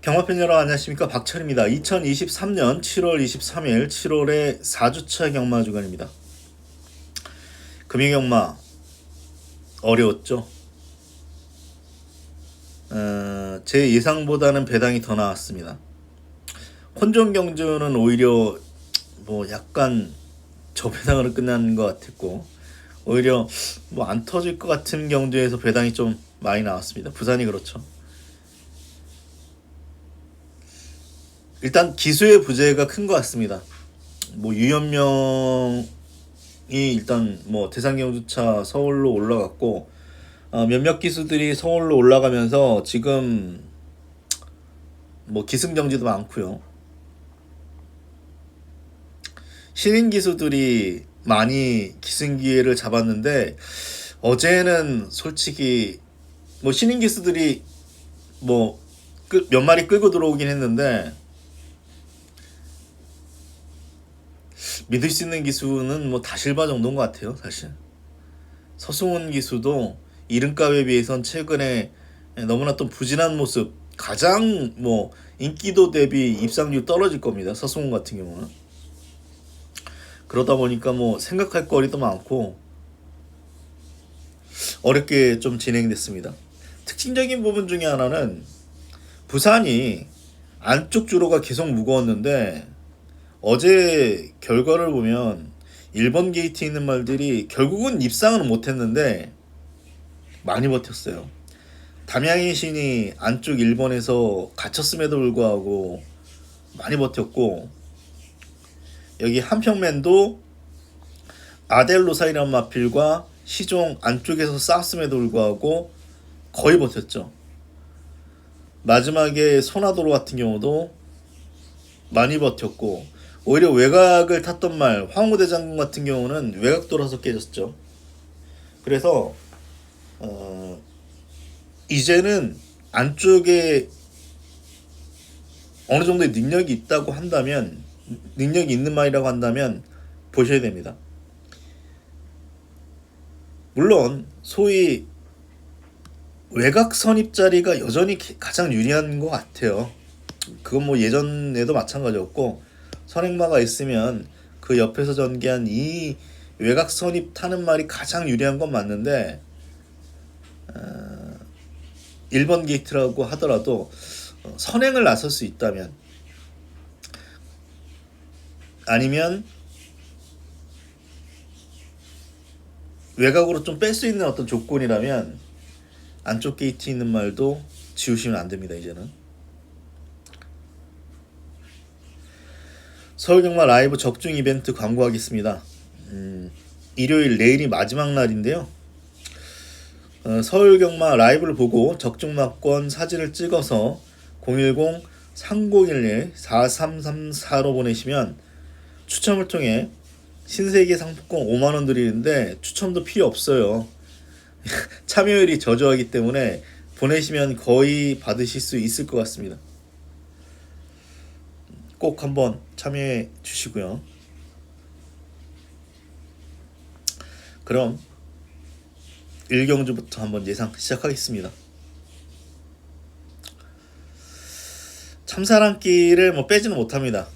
경마팬 여러분 안녕하십니까, 박철입니다. 2023년 7월 23일 7월의 4주차 경마 주간입니다. 금융경마 어려웠죠. 제 예상보다는 배당이 더 나왔습니다. 혼종경주는 오히려 약간 저배당으로 끝난 것 같았고, 오히려 안 터질 것 같은 경주에서 배당이 좀 많이 나왔습니다. 부산이 그렇죠. 일단 기수의 부재가 큰 것 같습니다. 유현명이 일단 대상경주차 서울로 올라갔고, 몇몇 기수들이 서울로 올라가면서 지금 기승정지도 많고요. 신인 기수들이 많이 기승 기회를 잡았는데, 어제는 솔직히 신인 기수들이 몇 마리 끌고 들어오긴 했는데, 믿을 수 있는 기수는 다실바 정도인 것 같아요. 사실 서승훈 기수도 이름값에 비해선 최근에 너무나 또 부진한 모습, 가장 인기도 대비 입상률 떨어질 겁니다. 서승훈 같은 경우는. 그러다 보니까 생각할 거리도 많고 어렵게 좀 진행됐습니다. 특징적인 부분 중에 하나는 부산이 안쪽 주로가 계속 무거웠는데, 어제 결과를 보면 1번 게이트에 있는 말들이 결국은 입상은 못했는데 많이 버텼어요. 담양의 신이 안쪽 1번에서 갇혔음에도 불구하고 많이 버텼고, 여기 한평맨도 아델로사이란 마필과 시종 안쪽에서 싸웠음에도 불구하고 거의 버텼죠. 마지막에 소나도로 같은 경우도 많이 버텼고, 오히려 외곽을 탔던 말 황후대장군 같은 경우는 외곽 돌아서 깨졌죠. 그래서 이제는 안쪽에 어느 정도의 능력이 있다고 한다면, 능력이 있는 말이라고 한다면 보셔야 됩니다. 물론 소위 외곽 선입 자리가 여전히 가장 유리한 것 같아요. 그건 예전에도 마찬가지였고, 선행마가 있으면 그 옆에서 전개한 이 외곽 선입 타는 말이 가장 유리한 건 맞는데, 1번 게이트라고 하더라도 선행을 나설 수 있다면, 아니면 외곽으로 좀 뺄 수 있는 어떤 조건이라면 안쪽 게이트 있는 말도 지우시면 안 됩니다. 이제는 서울경마 라이브 적중 이벤트 광고하겠습니다. 일요일 내일이 마지막 날인데요. 서울경마 라이브를 보고 적중마권 사진을 찍어서 010-3011-4334로 보내시면 추첨을 통해 신세계 상품권 5만원 드리는데, 추첨도 필요 없어요. 참여율이 저조하기 때문에 보내시면 거의 받으실 수 있을 것 같습니다. 꼭 한번 참여해 주시고요. 그럼 1경주부터 한번 예상 시작하겠습니다. 참사랑길을 빼지는 못합니다.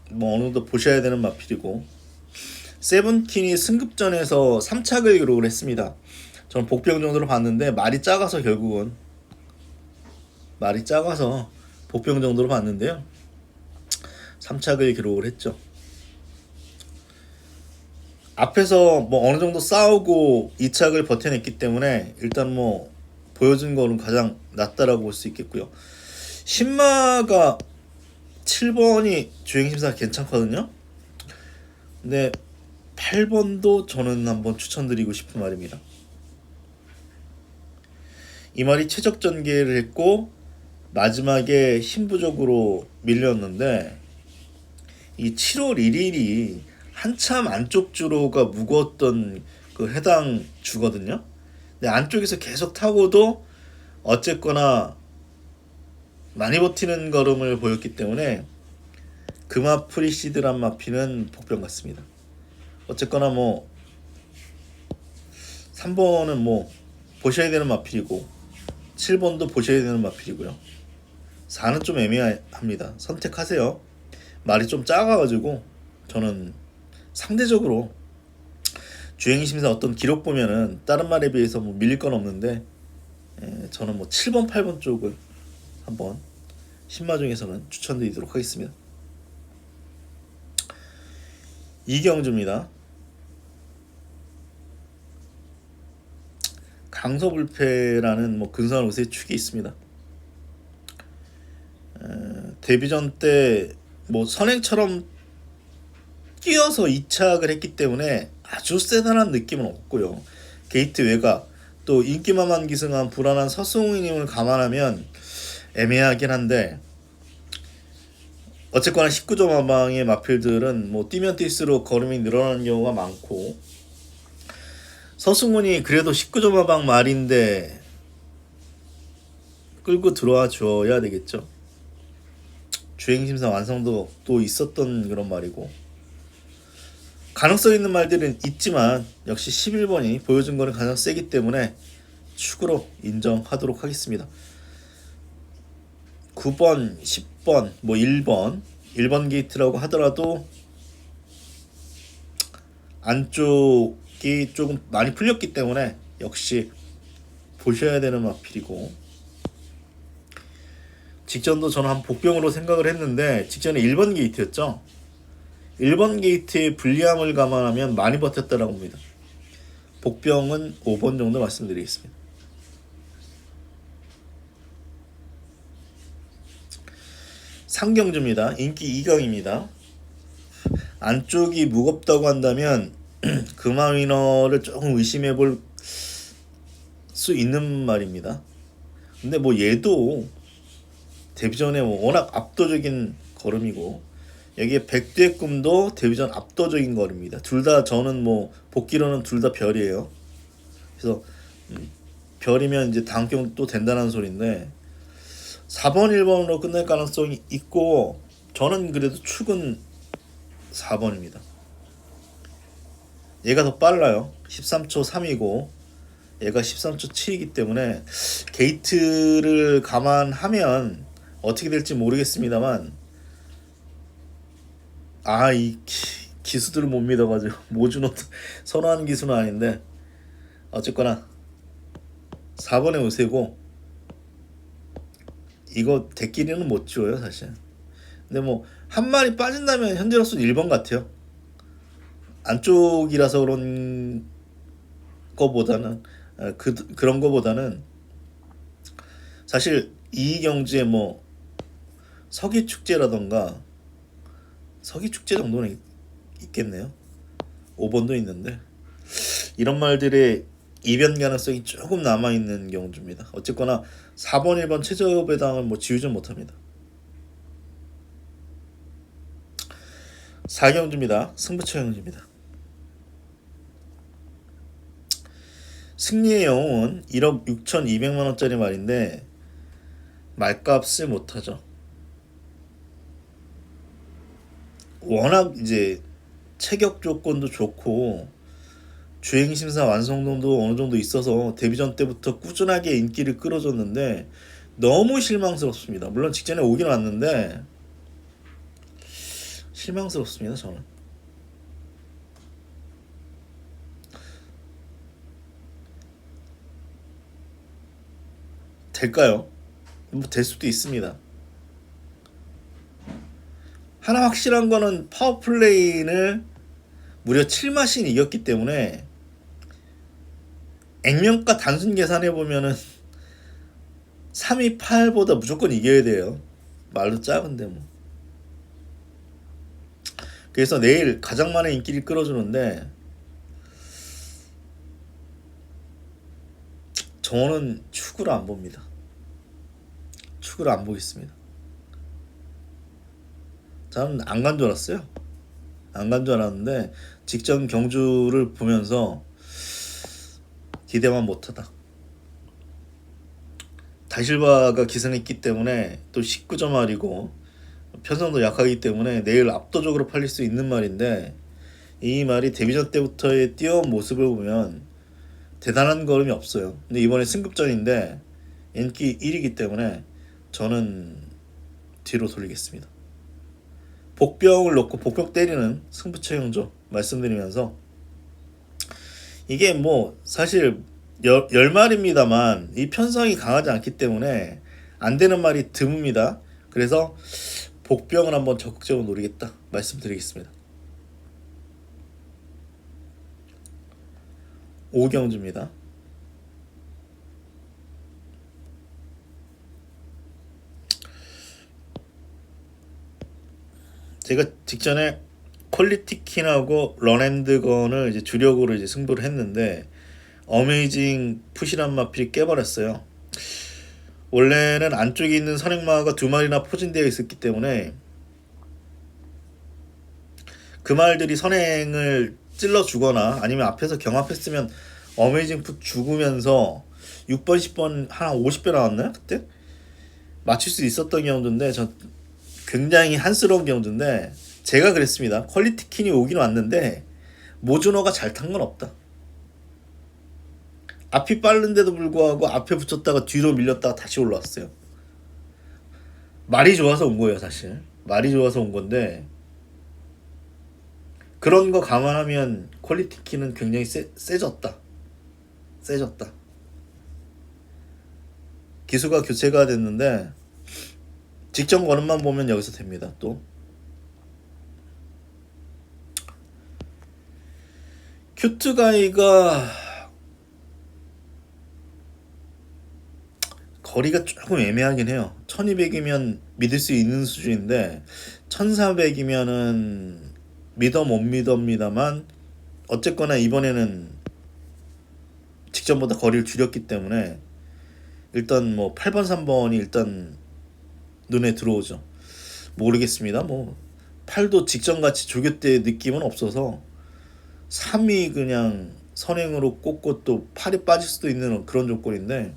어느 정도 보셔야 되는 마필이고, 세븐틴이 승급전에서 3착을 기록을 했습니다. 저는 복병 정도로 봤는데 말이 작아서 복병 정도로 봤는데요, 3착을 기록을 했죠. 앞에서 어느 정도 싸우고 2착을 버텨냈기 때문에 일단 보여준 거는 가장 낫다라고 볼 수 있겠고요. 신마가 7번이 주행심사 괜찮거든요. 근데 8번도 저는 한번 추천드리고 싶은 말입니다. 이 말이 최적 전개를 했고 마지막에 힘부족으로 밀렸는데, 이 7월 1일이 한참 안쪽 주로가 무거웠던 그 해당 주거든요. 근데 안쪽에서 계속 타고도 어쨌거나 많이 버티는 걸음을 보였기 때문에 금화 프리시드란 마필은 복병 같습니다. 어쨌거나 뭐 3번은 뭐 보셔야 되는 마필이고 7번도 보셔야 되는 마필이고요. 4는 좀 애매합니다. 선택하세요. 말이 좀 작아가지고 저는 상대적으로 주행심사 어떤 기록 보면은 다른 말에 비해서 뭐 밀릴 건 없는데 저는 뭐 7번, 8번 쪽을 한번 신마 중에서는 추천드리도록 하겠습니다. 이경주입니다. 강서불패라는 뭐 근사한 우세 축이 있습니다. 데뷔전 때 뭐 선행처럼 뛰어서 이착을 했기 때문에 아주 세다는 느낌은 없고요. 게이트 외곽 또 인기만만 기승한 불안한 서승우님을 감안하면 애매하긴 한데 어쨌거나 19점 하방의 마필들은 뭐 뛰면 뛸수록 걸음이 늘어나는 경우가 많고 서승훈이 그래도 19점 하방 말인데 끌고 들어와 줘야 되겠죠. 주행심사 완성도 또 있었던 그런 말이고 가능성 있는 말들은 있지만 역시 11번이 보여준 거는 가장 세기 때문에 축으로 인정하도록 하겠습니다. 9번, 10번, 뭐 1번 게이트라고 하더라도 안쪽이 조금 많이 풀렸기 때문에 역시 보셔야 되는 마필이고 직전도 저는 한 복병으로 생각을 했는데 직전에 1번 게이트였죠. 1번 게이트의 불리함을 감안하면 많이 버텼다라고 봅니다. 복병은 5번 정도 말씀드리겠습니다. 상경주입니다. 인기 2강입니다. 안쪽이 무겁다고 한다면 금화위너를 조금 의심해 볼 수 있는 말입니다. 근데 뭐 얘도 데뷔전에 뭐 워낙 압도적인 걸음이고 여기에 백두의 꿈도 데뷔전 압도적인 걸음입니다. 둘 다 저는 뭐 복귀로는 둘 다 별이에요. 그래서 별이면 이제 단경 또 된다는 소리인데 4번 1번으로 끝날 가능성이 있고 저는 그래도 축은 4번입니다. 얘가 더 빨라요. 13초 3이고 얘가 13초 7이기 때문에 게이트를 감안하면 어떻게 될지 모르겠습니다만 이 기수들을 못 믿어가지고 모주노 선호하는 기수는 아닌데 어쨌거나 4번에 오세고 이거 대끼리는 못 지워요 사실. 근데 뭐 한 마리 빠진다면 현재로서는 1번 같아요. 안쪽이라서 그런 거보다는 그런 거보다는 사실 이경주의 뭐 서기축제라던가 서기축제 정도는 있겠네요. 5번도 있는데 이런 말들의 이변 가능성이 조금 남아있는 경주입니다. 어쨌거나 4번 1번 최저배당은 뭐 지우지 못합니다. 4경주입니다. 승부처 경주입니다. 승리의 영웅은 1억 6,200만원짜리 말인데 말값을 못하죠. 워낙 이제 체격 조건도 좋고 주행심사 완성도도 어느 정도 있어서 데뷔전 때부터 꾸준하게 인기를 끌어줬는데 너무 실망스럽습니다. 물론 직전에 오긴 왔는데 실망스럽습니다. 저는 될까요? 뭐 될 수도 있습니다. 하나 확실한 거는 파워플레이를 무려 7마신 이겼기 때문에 액면가 단순 계산해 보면은 3위 8보다 무조건 이겨야 돼요. 말도 작은데 뭐. 그래서 내일 가장 많은 인기를 끌어주는데 저는 축구를 안 봅니다. 축구를 안 보겠습니다. 저는 안 간 줄 알았어요. 안 간 줄 알았는데 직전 경주를 보면서 기대만 못하다. 다실바가 기승했기 때문에 또 19점 할이고 편성도 약하기 때문에 내일 압도적으로 팔릴 수 있는 말인데 이 말이 데뷔전 때부터의 뛰어온 모습을 보면 대단한 걸음이 없어요. 근데 이번에 승급전인데 인기 1위기 때문에 저는 뒤로 돌리겠습니다. 복병을 놓고 복병 때리는 승부처 형조 말씀드리면서 이게 뭐 사실 열말입니다만 이 편성이 강하지 않기 때문에 안 되는 말이 드뭅니다. 그래서 복병을 한번 적극적으로 노리겠다 말씀드리겠습니다. 오경주입니다. 제가 직전에 퀄리티킨하고 런앤드건을 이제 주력으로 이제 승부를 했는데 어메이징 푸시란 마필이 깨버렸어요. 원래는 안쪽에 있는 선행마가 두 마리나 포진되어 있었기 때문에 그 말들이 선행을 찔러 주거나 아니면 앞에서 경합했으면 어메이징 푸 죽으면서 6번 10번 한 50배 나왔나요 그때? 맞출 수 있었던 경우인데 저 굉장히 한스러운 경우인데 제가 그랬습니다. 퀄리티킨이 오긴 왔는데 모주노가 잘 탄 건 없다. 앞이 빠른데도 불구하고 앞에 붙였다가 뒤로 밀렸다가 다시 올라왔어요. 말이 좋아서 온 거예요 사실. 말이 좋아서 온 건데 그런 거 감안하면 퀄리티키는 굉장히 세졌다. 세졌다. 기수가 교체가 됐는데 직전 거는만 보면 여기서 됩니다. 또 큐트가이가 거리가 조금 애매하긴 해요. 1200이면 믿을 수 있는 수준인데 1400이면은 믿어 못 믿어입니다만 어쨌거나 이번에는 직전보다 거리를 줄였기 때문에 일단 뭐 8번 3번이 일단 눈에 들어오죠. 모르겠습니다. 뭐 8도 직전같이 조교 때 느낌은 없어서 3이 그냥 선행으로 꽂고 또 8이 빠질 수도 있는 그런 조건인데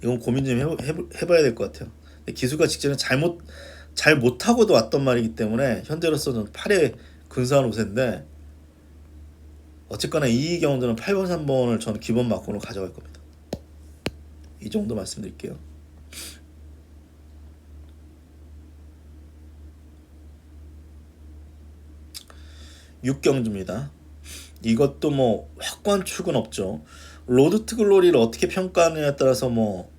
이건 고민 좀 해봐야 될 것 같아요. 기수가 직전에 잘 못하고도 왔던 말이기 때문에 현재로서는 8에 근사한 우세인데 어쨌거나 이 경우들은 8번 3번을 저는 기본 막공으로 가져갈 겁니다. 이 정도 말씀드릴게요. 6경주입니다. 이것도 뭐 확고한 축은 없죠. 로드 투 글로리를 어떻게 평가하느냐에 따라서 뭐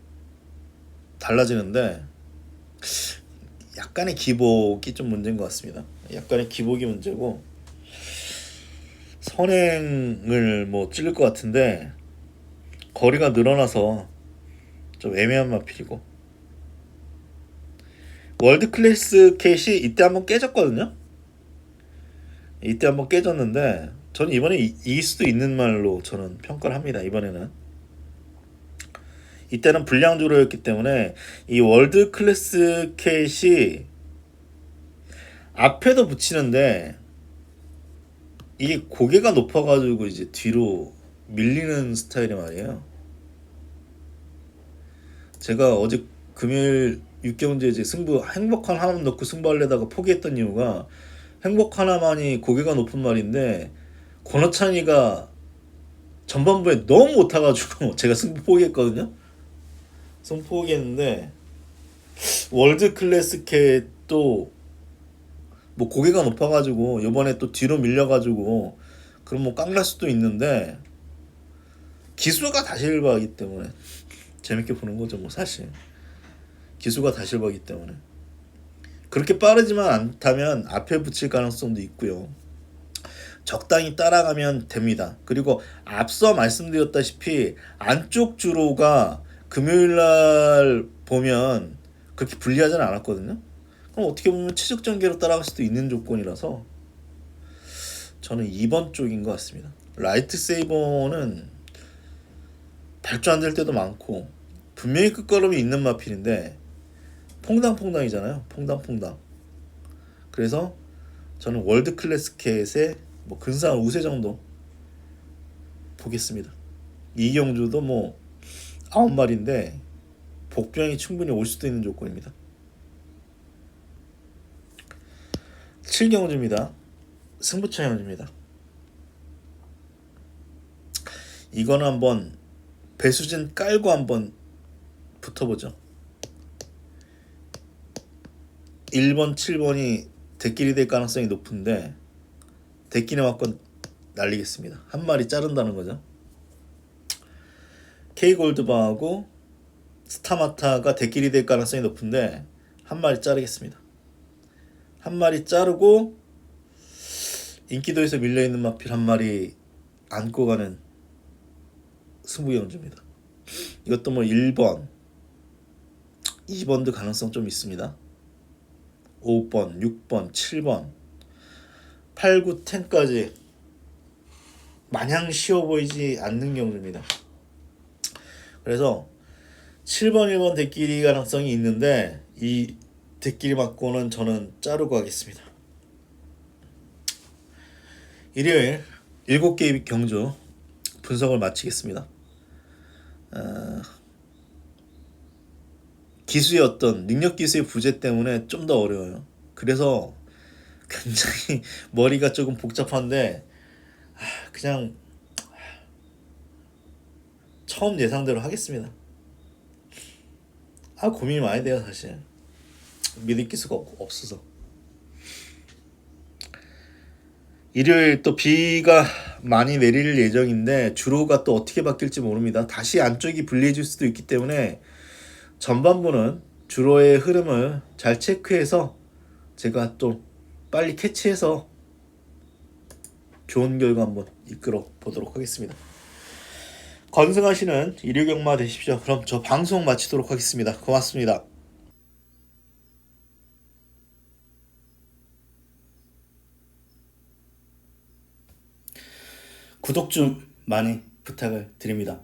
달라지는데 약간의 기복이 좀 문제인 것 같습니다. 약간의 기복이 문제고 선행을 뭐 찌를 것 같은데 거리가 늘어나서 좀 애매한 마필이고 월드 클래스 캣이 이때 한번 깨졌거든요. 이때 한번 깨졌는데 저는 이번에 이길 수도 있는 말로 저는 평가를 합니다. 이번에는 이때는 불량주로였기 때문에 이 월드 클래스 캣이 앞에도 붙이는데 이게 고개가 높아가지고 이제 뒤로 밀리는 스타일이 말이에요. 제가 어제 금요일 6경주에 이제 승부 행복 하나만 넣고 승부하려다가 포기했던 이유가 행복 하나만이 고개가 높은 말인데 권호찬이가 전반부에 너무 못타가지고 제가 승부 포기했거든요. 승부 포기했는데 월드 클래스 캣도 뭐 고개가 높아가지고 이번에 또 뒤로 밀려가지고 그럼 뭐 깡날 수도 있는데 기수가 다실바이기 때문에 재밌게 보는 거죠 뭐 사실. 기수가 다실바이기 때문에 그렇게 빠르지만 않다면 앞에 붙일 가능성도 있고요. 적당히 따라가면 됩니다. 그리고 앞서 말씀드렸다시피 안쪽 주로가 금요일날 보면 그렇게 불리하지는 않았거든요. 그럼 어떻게 보면 최적전개로 따라갈 수도 있는 조건이라서 저는 2번 쪽인 것 같습니다. 라이트 세이버는 발주 안 될 때도 많고 분명히 끝걸음이 있는 마필인데 퐁당퐁당이잖아요. 퐁당퐁당. 그래서 저는 월드 클래스 캣의 뭐 근사한 우세 정도 보겠습니다. 이경주도 뭐 9마리인데 복병이 충분히 올 수도 있는 조건입니다. 7경주입니다. 승부처 경주입니다. 이거는 한번 배수진 깔고 한번 붙어보죠. 1번, 7번이 대끼리 될 가능성이 높은데 대끼리 맞고 날리겠습니다. 한 마리 자른다는 거죠. K골드바하고 스타마타가 대끼리 될 가능성이 높은데 한 마리 자르겠습니다. 한 마리 자르고 인기도에서 밀려있는 마필 한 마리 안고 가는 승부경주입니다. 이것도 뭐 1번, 2번도 가능성 좀 있습니다. 5번, 6번, 7번, 8, 9, 10까지 마냥 쉬워 보이지 않는 경주입니다. 그래서 7번, 1번 대끼리 가능성이 있는데 이 대끼리 맞고는 저는 자르고 하겠습니다. 일요일 7개의 경주 분석을 마치겠습니다. 기수의 어떤 능력 기수의 부재 때문에 좀 더 어려워요. 그래서 굉장히 머리가 조금 복잡한데 그냥 처음 예상대로 하겠습니다. 고민이 많이 돼요 사실. 믿을 기수가 없어서. 일요일 또 비가 많이 내릴 예정인데 주로가 또 어떻게 바뀔지 모릅니다. 다시 안쪽이 불리해질 수도 있기 때문에 전반부는 주로의 흐름을 잘 체크해서 제가 또 빨리 캐치해서 좋은 결과 한번 이끌어 보도록 하겠습니다. 건승하시는 일요 경마 되십시오. 그럼 저 방송 마치도록 하겠습니다. 고맙습니다. 구독 좀 많이 부탁을 드립니다.